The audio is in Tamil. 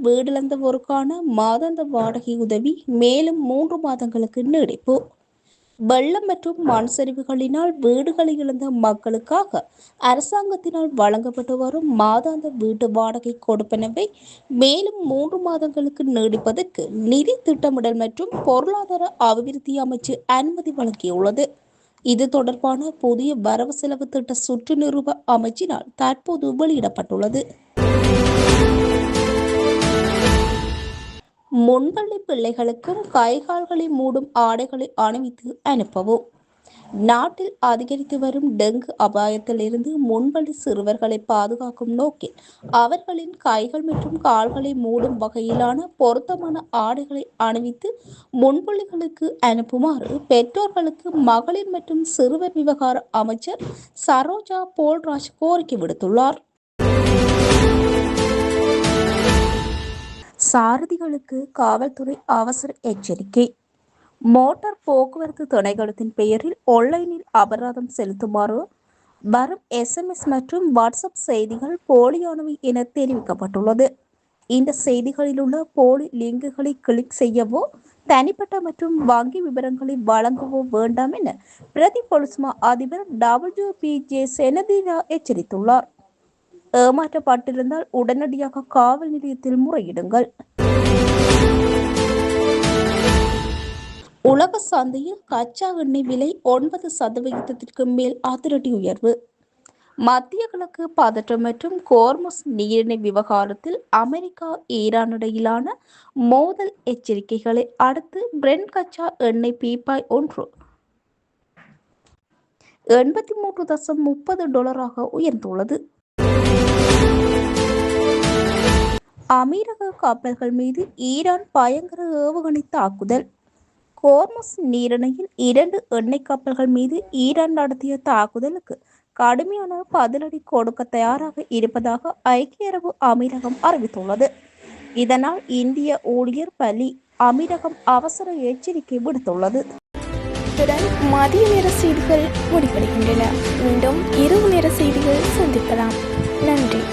வீடிழந்தவோருக்கான மாதாந்த வாடகை உதவி மேலும் 3 மாதங்களுக்கு நீடிப்பு. வெள்ளம் மற்றும் மண் சரிவுகளினால் வீடுகளை இழந்த மக்களுக்காக அரசாங்கத்தினால் வழங்கப்பட்டு வரும் மாதாந்த வீட்டு வாடகை கொடுப்பனவை மேலும் 3 மாதங்களுக்கு நீடிப்பதற்கு நிதி திட்டமிடல் மற்றும் பொருளாதார அபிவிருத்தி அமைச்சு அனுமதி வழங்கியுள்ளது. இது தொடர்பான புதிய வரவு செலவு திட்ட சுற்று நிறுவ அமைச்சினால் தற்போது வெளியிடப்பட்டுள்ளது. முன்பள்ளி பிள்ளைகளுக்கும் கைகால்களை மூடும் ஆடைகளை அணிவித்து அனுப்பவும். நாட்டில் அதிகரித்து வரும் டெங்கு அபாயத்திலிருந்து முன்பள்ளி சிறுவர்களை பாதுகாக்கும் நோக்கில் அவர்களின் கைகள் மற்றும் கால்களை மூடும் வகையிலான பொருத்தமான ஆடைகளை அணிவித்து முன்பள்ளிகளுக்கு அனுப்புமாறு பெற்றோர்களுக்கு மகளிர் மற்றும் சிறுவர் விவகார அமைச்சர் சரோஜா போல்ராஜ் கோரிக்கை விடுத்துள்ளார். சாரதிகளுக்கு காவல்துறை அவசர எச்சரிக்கை. மோட்டார் போக்குவரத்து திணைக்களத்தின் பெயரில் ஆன்லைனில் அபராதம் செலுத்துமாறு வரும் SMS மற்றும் வாட்ஸ்அப் செய்திகள் போலியானவை என தெரிவிக்கப்பட்டுள்ளது. இந்த செய்திகளில் உள்ள போலி லிங்குகளை கிளிக் செய்யவோ தனிப்பட்ட மற்றும் வங்கி விவரங்களை வழங்கவோ வேண்டாம் என பிரதி போலீஸ் மா அதிபர் WPJ செனதீரா எச்சரித்துள்ளார். ஏமாற்றப்பட்டிருந்தால் உடனடியாக காவல் நிலையத்தில் முறையிடுங்கள். உலக சந்தையில் கச்சா எண்ணெய் விலை 9% மேல் அதிரடி உயர்வு. மத்திய கிழக்கு பதற்றம் மற்றும் கோர்முஸ் நீரிணை விவகாரத்தில் அமெரிக்கா ஈரான் இடையிலான மோதல் எச்சரிக்கைகளை அடுத்து பிரெண்ட் கச்சா எண்ணெய் பீப்பாய் ஒன்று $83.30 உயர்ந்துள்ளது. அமீரக கப்பல்கள் மீது ஈரான் பயங்கர ஏவுகணை தாக்குதல். கோர்முஸ் நீரிணையில் 2 எண்ணெய் கப்பல்கள் மீது ஈரான் நடத்திய தாக்குதலுக்கு கடுமையான பதிலடி கொடுக்க தயாராக இருப்பதாக ஐக்கிய அரபு அமீரகம் அறிவித்துள்ளது. இதனால் இந்திய ஊழியர் பலி. அமீரகம் அவசர எச்சரிக்கை விடுத்துள்ளது. இத்துடன் மதிய நேர செய்திகள் முடிவடைகின்றன. மீண்டும் இரவு நேர செய்திகள் சந்திக்கலாம். நன்றி.